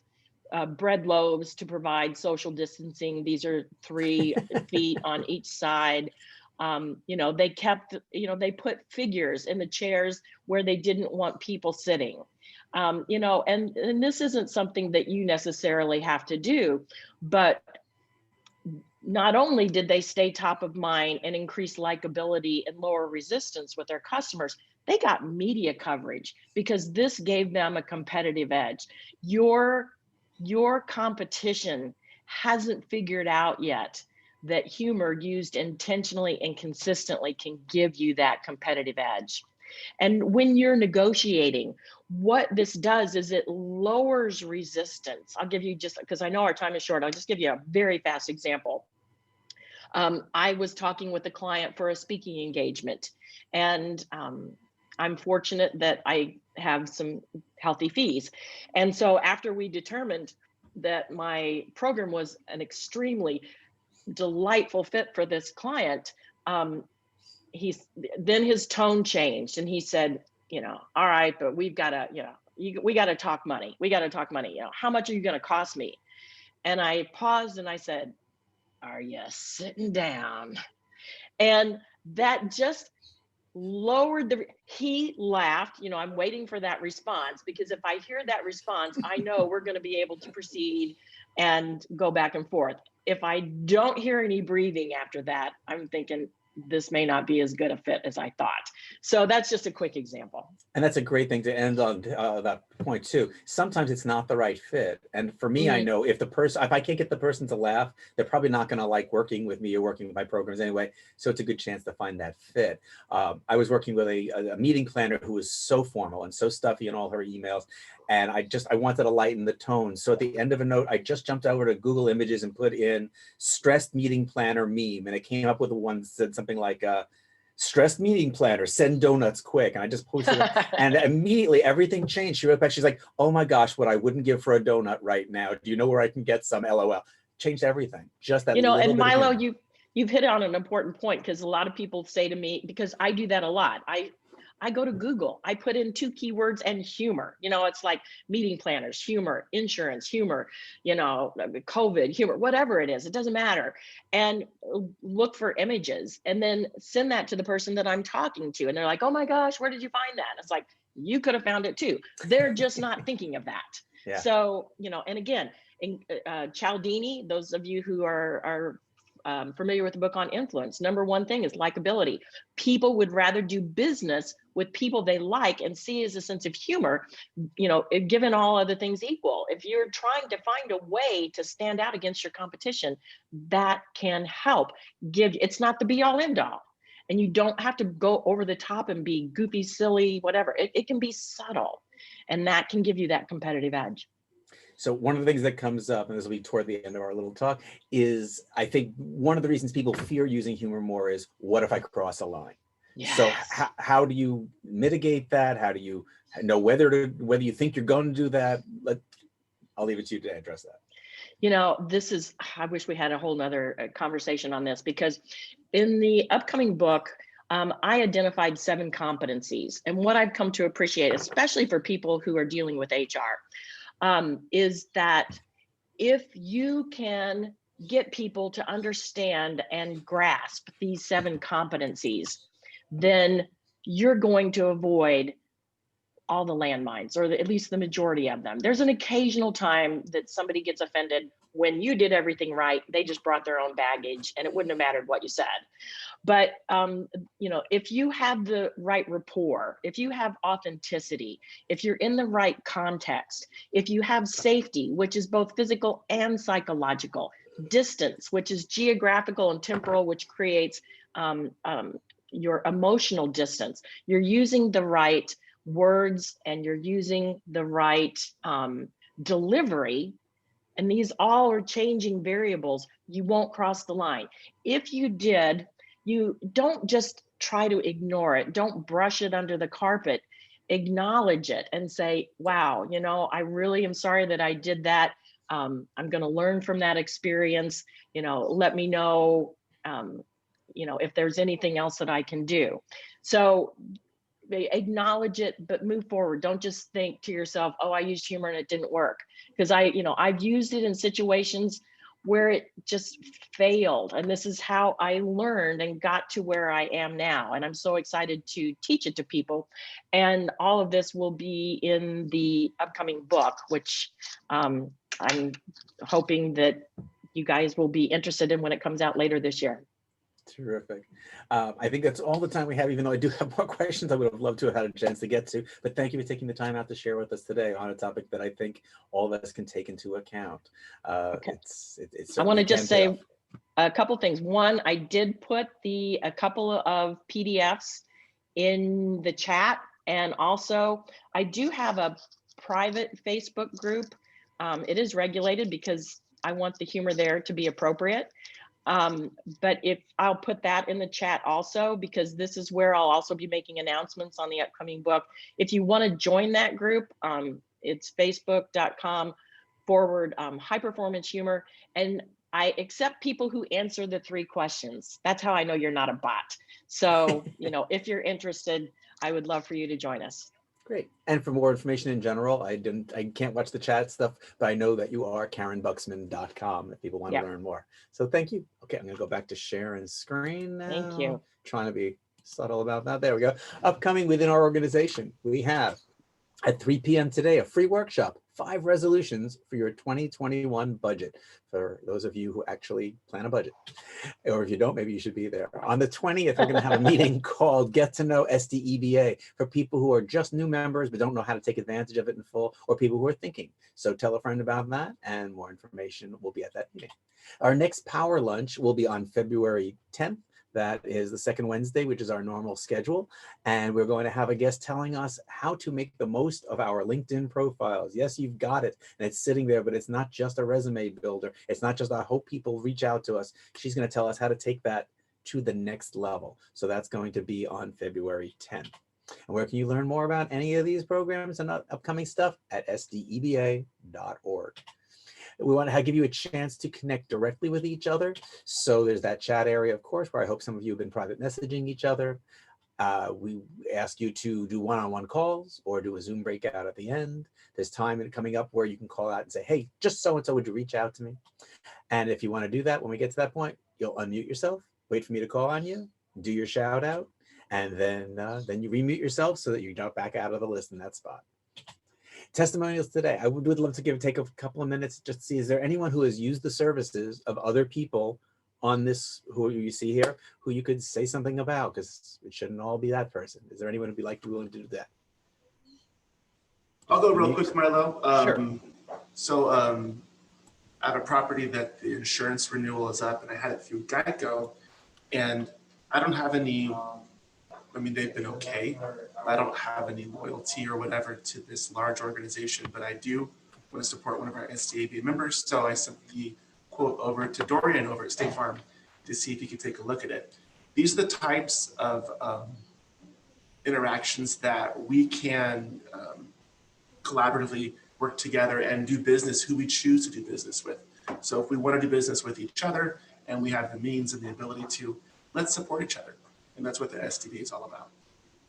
Speaker 21: bread loaves to provide social distancing. These are 3 feet on each side. They kept, they put figures in the chairs where they didn't want people sitting. And this isn't something that you necessarily have to do, but not only did they stay top of mind and increase likability and lower resistance with their customers, they got media coverage because this gave them a competitive edge. Your competition hasn't figured out yet that humor used intentionally and consistently can give you that competitive edge. And when you're negotiating, what this does is it lowers resistance. I'll give you just, because I know our time is short, I'll just give you a very fast example. I was talking with a client for a speaking engagement, and I'm fortunate that I have some healthy fees. And so after we determined that my program was an extremely delightful fit for this client, then his tone changed and he said, all right, but we've got to, we got to talk money. We got to talk money. How much are you going to cost me? And I paused and I said, are you sitting down? And that just lowered he laughed. I'm waiting for that response, because if I hear that response, I know we're going to be able to proceed and go back and forth. If I don't hear any breathing after that, I'm thinking this may not be as good a fit as I thought. So that's just a quick example.
Speaker 1: And that's a great thing to end on that point too. Sometimes it's not the right fit. And for me, I know if I can't get the person to laugh, they're probably not going to like working with me or working with my programs anyway. So it's a good chance to find that fit. I was working with a meeting planner who was so formal and so stuffy in all her emails. And I wanted to lighten the tone. So at the end of a note, I just jumped over to Google Images and put in stressed meeting planner meme. And it came up with one that said something like, stressed meeting planner, send donuts quick. And I just posted it. And immediately everything changed. She wrote back, she's like, oh my gosh, what I wouldn't give for a donut right now. Do you know where I can get some? LOL. Changed everything. Just that little
Speaker 21: and
Speaker 1: bit of
Speaker 21: Milo,
Speaker 1: humor.
Speaker 21: you've hit on an important point, because a lot of people say to me, because I do that a lot. I go to Google, I put in 2 keywords and humor. It's like meeting planners, humor, insurance, humor, COVID, humor, whatever it is, it doesn't matter. And look for images and then send that to the person that I'm talking to. And they're like, oh my gosh, where did you find that? And it's like, you could have found it too. They're just not thinking of that.
Speaker 1: Yeah.
Speaker 21: So, and again, in Cialdini, those of you who are familiar with the book on influence, number 1 thing is likability. People would rather do business with people they like and see as a sense of humor, given all other things equal. If you're trying to find a way to stand out against your competition, that can help it's not the be all end all. And you don't have to go over the top and be goofy, silly, whatever. It can be subtle, and that can give you that competitive edge.
Speaker 1: So one of the things that comes up, and this will be toward the end of our little talk, is I think one of the reasons people fear using humor more is, what if I cross a line?
Speaker 21: Yes.
Speaker 1: So how do you mitigate that? How do you know whether you think you're going to do that? I'll leave it to you to address that.
Speaker 21: You know, I wish we had a whole nother conversation on this, because in the upcoming book, I identified 7 competencies. And what I've come to appreciate, especially for people who are dealing with HR, is that if you can get people to understand and grasp these 7 competencies, then you're going to avoid all the landmines, or at least the majority of them. There's an occasional time that somebody gets offended when you did everything right. They just brought their own baggage, and it wouldn't have mattered what you said. But you know, if you have the right rapport, if you have authenticity, if you're in the right context, if you have safety, which is both physical and psychological, distance, which is geographical and temporal, which creates your emotional distance, you're using the right words and you're using the right delivery, and these all are changing variables, you won't cross the line. If you did, you don't just try to ignore it, don't brush it under the carpet, acknowledge it and say, wow, you know, I really am sorry that I did that. I'm going to learn from that experience. You know, let me know, you know, if there's anything else that I can do. So acknowledge it, but move forward. Don't just think to yourself, oh, I used humor and it didn't work. Because I've used it in situations where it just failed. And this is how I learned and got to where I am now. And I'm so excited to teach it to people. And all of this will be in the upcoming book, which I'm hoping that you guys will be interested in when it comes out later this year.
Speaker 1: Terrific. I think that's all the time we have, even though I do have more questions I would have loved to have had a chance to get to. But thank you for taking the time out to share with us today on a topic that I think all of us can take into account.
Speaker 21: Okay.
Speaker 1: It's
Speaker 21: I want to just say a couple things. One, I did put a couple of PDFs in the chat. And also, I do have a private Facebook group. It is regulated because I want the humor there to be appropriate. But if I'll put that in the chat also, because this is where I'll also be making announcements on the upcoming book. If you want to join that group, it's facebook.com/high performance humor. And I accept people who answer the 3 questions. That's how I know you're not a bot. So, you know, if you're interested, I would love for you to join us.
Speaker 1: Great. And for more information in general, I can't watch the chat stuff, but I know that you are KarynBuxman.com if people want to learn more. So thank you. Okay, I'm going to go back to sharing screen now.
Speaker 21: Thank you.
Speaker 1: Trying to be subtle about that. There we go. Upcoming within our organization, we have at 3 p.m. today, a free workshop, 5 resolutions for your 2021 budget. For those of you who actually plan a budget, or if you don't, maybe you should be there. On the 20th, we're going to have a meeting called Get to Know SDEBA for people who are just new members but don't know how to take advantage of it in full, or people who are thinking. So tell a friend about that, and more information will be at that meeting. Our next Power Lunch will be on February 10th. That is the second Wednesday, which is our normal schedule. And we're going to have a guest telling us how to make the most of our LinkedIn profiles. Yes, you've got it. And it's sitting there, but it's not just a resume builder. It's not just, I hope people reach out to us. She's going to tell us how to take that to the next level. So that's going to be on February 10th. And where can you learn more about any of these programs and upcoming stuff? At sdeba.org. We want to give you a chance to connect directly with each other. So there's that chat area, of course, where I hope some of you have been private messaging each other. We ask you to do one-on-one calls or do a Zoom breakout at the end. There's time coming up where you can call out and say, hey, just so-and-so, would you reach out to me? And if you want to do that, when we get to that point, you'll unmute yourself, wait for me to call on you, do your shout out, and then you remute yourself so that you're not back out of the list in that spot. Testimonials today. I would love to take a couple of minutes just to see, is there anyone who has used the services of other people on this, who you see here, who you could say something about, because it shouldn't all be that person. Is there anyone who'd be willing to do that?
Speaker 4: I'll go real quick, Milo.
Speaker 1: Sure.
Speaker 4: So I have a property that the insurance renewal is up, and I had it through Geico, and I don't have any, I mean, they've been okay. I don't have any loyalty or whatever to this large organization, but I do want to support one of our SDEBA members. So I sent the quote over to Dorian over at State Farm to see if he could take a look at it. These are the types of interactions that we can collaboratively work together and do business who we choose to do business with. So if we want to do business with each other and we have the means and the ability to, let's support each other. And that's what the SDEBA is all about.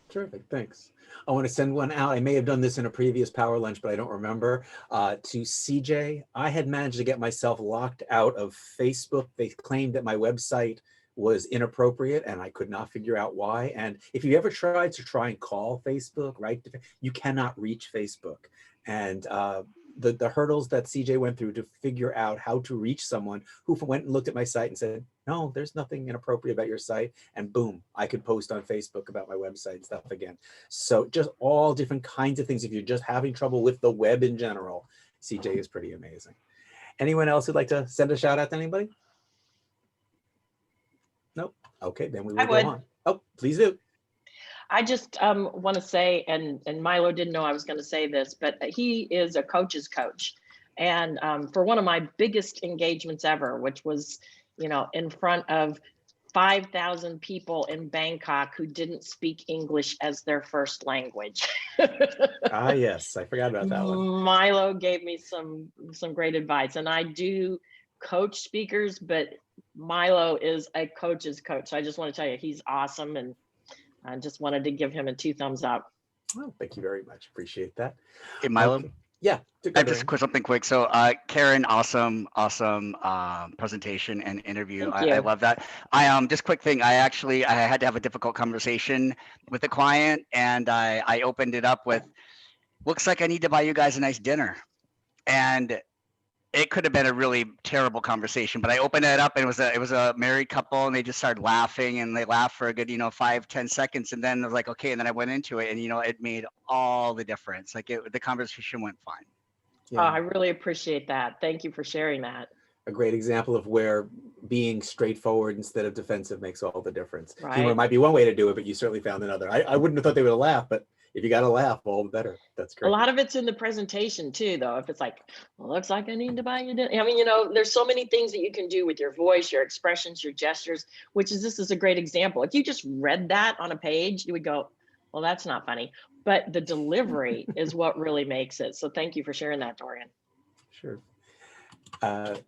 Speaker 1: Terrific, thanks. I want to send one out. I may have done this in a previous Power Lunch, but I don't remember. To CJ, I had managed to get myself locked out of Facebook. They claimed that my website was inappropriate and I could not figure out why. And if you ever tried to try and call Facebook, right, you cannot reach Facebook. And the hurdles that CJ went through to figure out how to reach someone who went and looked at my site and said, no, there's nothing inappropriate about your site. And boom, I could post on Facebook about my website and stuff again. So just all different kinds of things. If you're just having trouble with the web in general, CJ is pretty amazing. Anyone else who'd like to send a shout out to anybody? Nope. Okay, then we will go on. Oh, please do.
Speaker 21: I just want to say, and Milo didn't know I was going to say this, but he is a coach's coach. And for one of my biggest engagements ever, which was, you know, in front of 5,000 people in Bangkok who didn't speak English as their first language.
Speaker 1: Yes, I forgot about that one.
Speaker 21: Milo gave me some great advice, and I do coach speakers, but Milo is a coach's coach. So I just want to tell you, he's awesome, and I just wanted to give him a 2 thumbs up.
Speaker 1: Well, thank you very much. Appreciate that.
Speaker 10: Hey, Milo.
Speaker 1: Okay. Yeah.
Speaker 10: I just something quick. So Karyn, awesome presentation and interview. I love that. I just quick thing. I had to have a difficult conversation with a client, and I opened it up with, looks like I need to buy you guys a nice dinner. And it could have been a really terrible conversation, but I opened it up and it was a married couple, and they just started laughing, and they laughed for a good, 5-10 seconds. And then I was like, okay. And then I went into it, and, it made all the difference. Like the conversation went fine.
Speaker 21: Yeah. Oh, I really appreciate that. Thank you for sharing that.
Speaker 1: A great example of where being straightforward instead of defensive makes all the difference.
Speaker 21: Right.
Speaker 1: Humor might be one way to do it, but you certainly found another. I wouldn't have thought they would have laughed, but if you got to laugh, all the better. That's great.
Speaker 21: A lot of it's in the presentation too, though. If it's like, well, looks like I need to buy you dinner. I mean, there's so many things that you can do with your voice, your expressions, your gestures, this is a great example. If you just read that on a page, you would go, well, that's not funny. But the delivery is what really makes it. So thank you for sharing that, Dorian.
Speaker 1: Sure.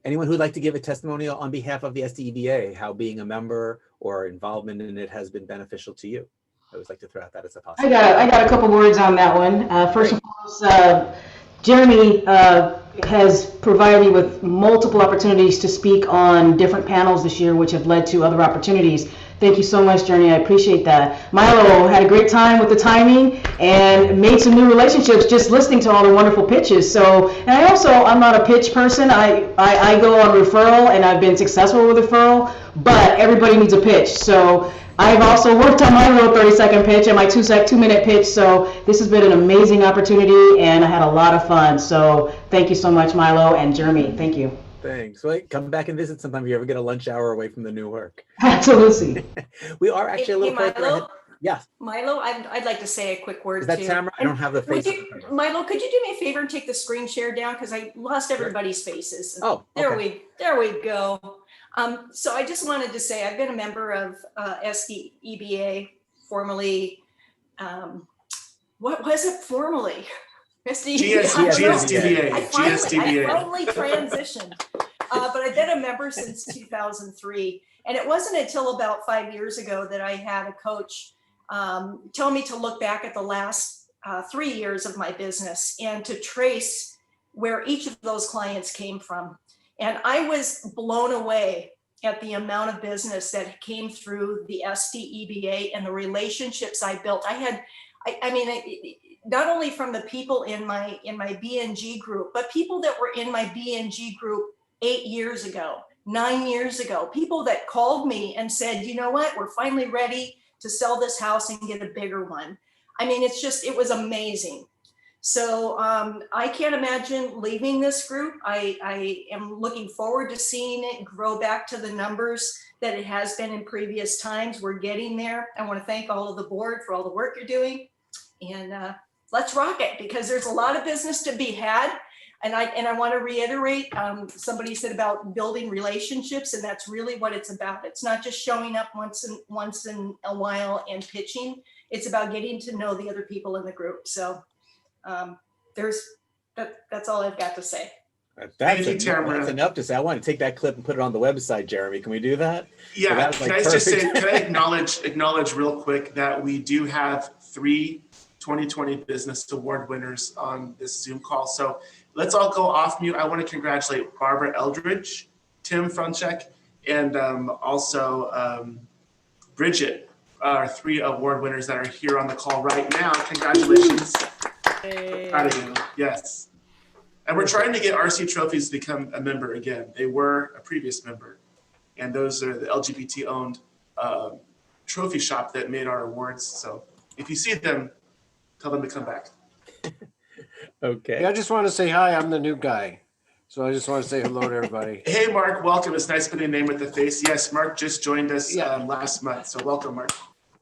Speaker 1: Anyone who'd like to give a testimonial on behalf of the SDEBA, how being a member or involvement in it has been beneficial to you? I always like to throw out that as a possibility.
Speaker 3: I got a couple words on that one. First and foremost, Jeremy has provided me with multiple opportunities to speak on different panels this year, which have led to other opportunities. Thank you so much, Jeremy. I appreciate that. Milo had a great time with the timing and made some new relationships just listening to all the wonderful pitches. So, and I'm not a pitch person. I go on referral, and I've been successful with referral, but everybody needs a pitch. So I've also worked on my little 30-second pitch and my 2-minute pitch. So this has been an amazing opportunity, and I had a lot of fun. So thank you so much, Milo and Jeremy. Thank you.
Speaker 1: Thanks. Well, come back and visit sometime if you ever get a lunch hour away from the new work.
Speaker 3: Absolutely.
Speaker 1: We are actually a little further ahead. Yes.
Speaker 19: Milo, I'd like to say a quick word.
Speaker 1: Is that Tamara? I don't have the face.
Speaker 19: Milo, could you do me a favor and take the screen share down, because I lost everybody's faces.
Speaker 1: Oh, okay.
Speaker 19: There we go. So I just wanted to say I've been a member of SDEBA, formerly. What was it formerly?
Speaker 4: GSDBA.
Speaker 19: I finally transitioned, but I've been a member since 2003. And it wasn't until about 5 years ago that I had a coach tell me to look back at the last 3 years of my business and to trace where each of those clients came from. And I was blown away at the amount of business that came through the SDEBA and the relationships I built. I mean, not only from the people in my BNG group, but people that were in my BNG group 8 years ago, 9 years ago, people that called me and said, you know what, we're finally ready to sell this house and get a bigger one. I mean, it was amazing. So I can't imagine leaving this group. I am looking forward to seeing it grow back to the numbers that it has been in previous times. We're getting there. I want to thank all of the board for all the work you're doing. And let's rock it, because there's a lot of business to be had. And I want to reiterate, somebody said about building relationships, and that's really what it's about. It's not just showing up once in a while and pitching. It's about getting to know the other people in the group. So that's all I've got to say.
Speaker 1: That's enough to say. I want to take that clip and put it on the website, Jeremy. Can we do that?
Speaker 4: Yeah,
Speaker 1: So
Speaker 4: can I just say, can I acknowledge real quick that we do have 3 2020 Business Award winners on this Zoom call. So let's all go off mute. I want to congratulate Barbara Eldridge, Tim Frunchek, and also Bridget, our 3 award winners that are here on the call right now. Congratulations. Hey. Proud of you. Yes. And we're trying to get RC Trophies to become a member again. They were a previous member. And those are the LGBT-owned trophy shop that made our awards. So if you see them, tell them to come back.
Speaker 1: Okay.
Speaker 15: Yeah, I just want to say hi. I'm the new guy. So I just want to say hello to everybody.
Speaker 4: Hey, Mark, welcome. It's nice putting a name with the face. Yes, Mark just joined us last month. So welcome, Mark.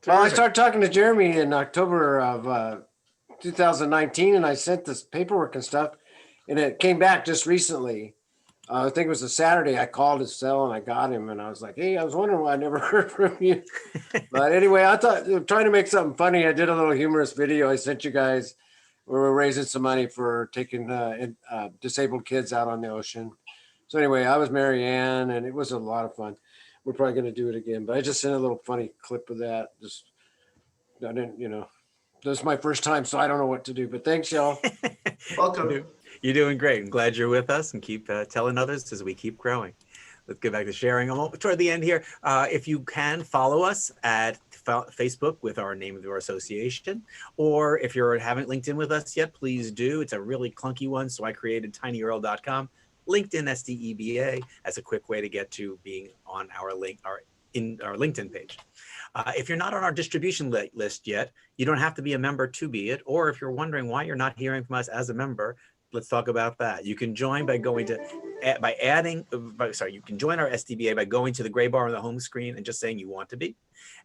Speaker 15: Well, I started talking to Jeremy in October of 2019, and I sent this paperwork and stuff, and it came back just recently. I think it was a Saturday. I called his cell and I got him, and I was like, hey, I was wondering why I never heard from you. But anyway, I thought, trying to make something funny, I did a little humorous video I sent you guys where we're raising some money for taking disabled kids out on the ocean. So anyway, I was Mary Ann, and it was a lot of fun. We're probably going to do it again, but I just sent a little funny clip of that. Just, I didn't, this is my first time, so I don't know what to do, but thanks, y'all.
Speaker 4: Welcome.
Speaker 1: You're doing great. I'm glad you're with us, and keep telling others as we keep growing. Let's get back to sharing. Toward the end here, if you can follow us at Facebook with our name of our association, or if you haven't linked in with us yet, please do. It's a really clunky one, so I created tinyurl.com, LinkedIn SDEBA as a quick way to get to being on our LinkedIn page. If you're not on our distribution list yet, you don't have to be a member to be it. Or if you're wondering why you're not hearing from us as a member, let's talk about that. You can join by going to, you can join our SDBA by going to the gray bar on the home screen and just saying you want to be.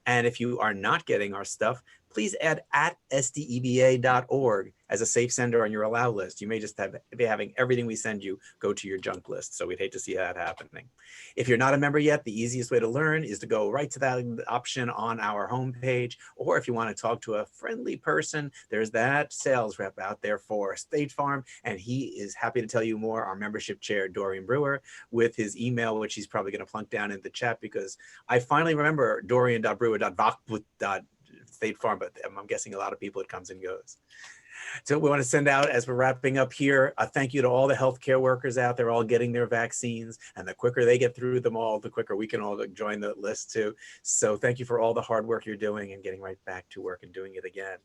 Speaker 1: And if you are not getting our stuff, please add @sdeba.org as a safe sender on your allow list. You may just be having everything we send you go to your junk list. So we'd hate to see that happening. If you're not a member yet, the easiest way to learn is to go right to that option on our homepage. Or if you want to talk to a friendly person, there's that sales rep out there for State Farm, and he is happy to tell you more. Our membership chair, Dorian Brewer, with his email, which he's probably going to plunk down in the chat, because I finally remember Dorian.brewer.State Farm, but I'm guessing a lot of people, it comes and goes. So we want to send out, as we're wrapping up here, a thank you to all the healthcare workers out there, all getting their vaccines. And the quicker they get through them all, the quicker we can all join the list too. So thank you for all the hard work you're doing and getting right back to work and doing it again.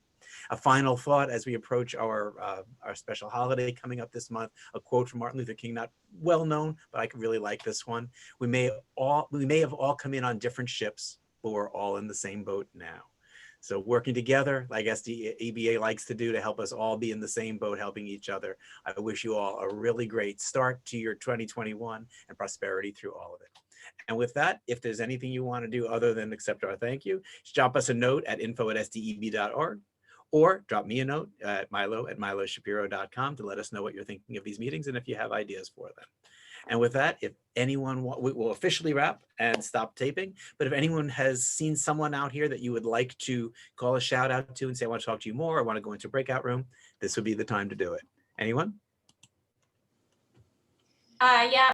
Speaker 1: A final thought as we approach our special holiday coming up this month, a quote from Martin Luther King, not well known, but I really like this one. We may have all come in on different ships, but we're all in the same boat now. So working together, like SDEBA likes to do, to help us all be in the same boat, helping each other. I wish you all a really great start to your 2021 and prosperity through all of it. And with that, if there's anything you want to do other than accept our thank you, just drop us a note at info@sdeb.org, or drop me a note at milo@miloshapiro.com to let us know what you're thinking of these meetings and if you have ideas for them. And with that, if anyone, we will officially wrap and stop taping. But if anyone has seen someone out here that you would like to call a shout out to and say, I want to talk to you more, I want to go into a breakout room, this would be the time to do it. Anyone?
Speaker 16: Yeah.